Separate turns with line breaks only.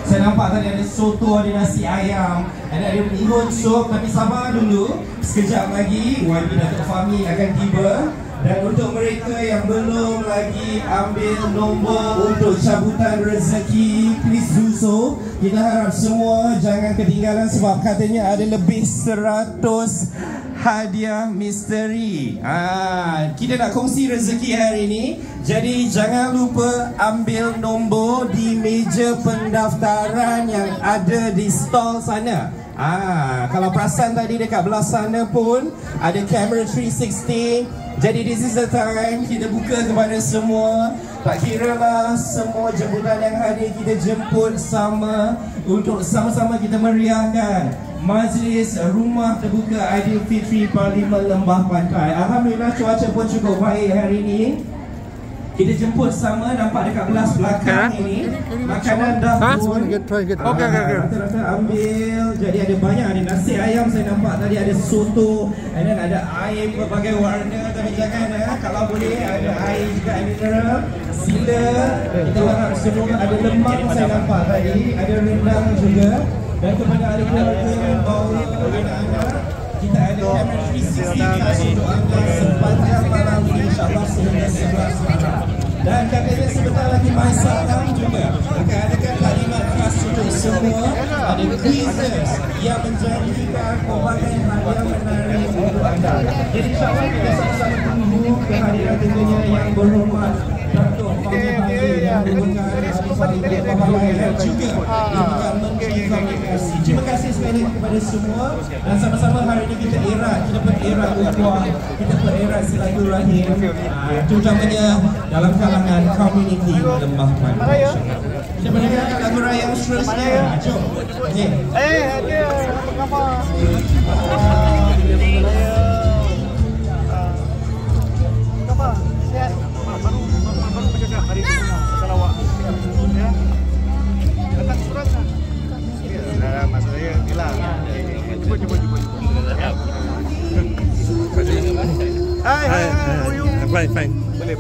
Saya nampak tadi ada soto, ada nasi ayam, ada bihun sup. Tapi sabar dulu, sekejap lagi YB Datuk Fahmi akan tiba. Dan untuk mereka yang belum lagi ambil nombor untuk cabutan rezeki, please do so. Kita harap semua jangan ketinggalan sebab katanya ada lebih 100 hadiah misteri. Kita nak kongsi rezeki hari ini. Jadi jangan lupa ambil nombor di meja pendaftaran yang ada di stall sana. Kalau perasan tadi dekat belah sana pun ada kamera 360. Jadi this is the time kita buka kepada semua. Tak kira lah semua jemputan yang hadir, kita jemput sama untuk sama-sama kita meriahkan majlis Rumah Terbuka Aidilfitri Parlimen Lembah Pantai. Alhamdulillah cuaca pun cukup baik hari ini. Kita jemput sama, nampak dekat belah belakang ini makanan dah pun rata-rata ambil. Jadi ada banyak, ada nasi ayam saya nampak tadi, ada soto, and then ada air berbagai warna. Tapi jangan kalau boleh ada air juga, air mineral. Sila kita harap semua, ada lemang saya nampak tadi, ada rendang juga. Dan kepada ahli keluarga, bawah anak-anak, kita ada kamera 360 untuk anda sepanjang malam ini, insyaAllah sehingga 11 malam. Dan katanya sebentar lagi masalah juga akan adakan kalimat khas untuk semua. Ada quizzes yang menjanjikan pelbagai hadiah menarik untuk anda. Jadi insyaAllah kita sama-sama tunggu kehadiran tentunya yang berhormat Datuk Fahmi yang merupakan dan juga merupakan Menteri Komunikasi. Terima kasih sekali lagi kepada semua. Dan sama-sama hari ini kita erat ukhuwah, kita bererat silaturahim, terutamanya dalam kalangan komuniti Lembah Pantai. Kita mendengarkan lagu raya yang seterusnya. Jom.
Dia apa khabar? Khabar? Sihat? Baru bercakap hari ini Sarawak. Ya. Datang surat tak? Ya, maksud saya bilang. Cuba. Hai, how are you?
Fine.
Boleh.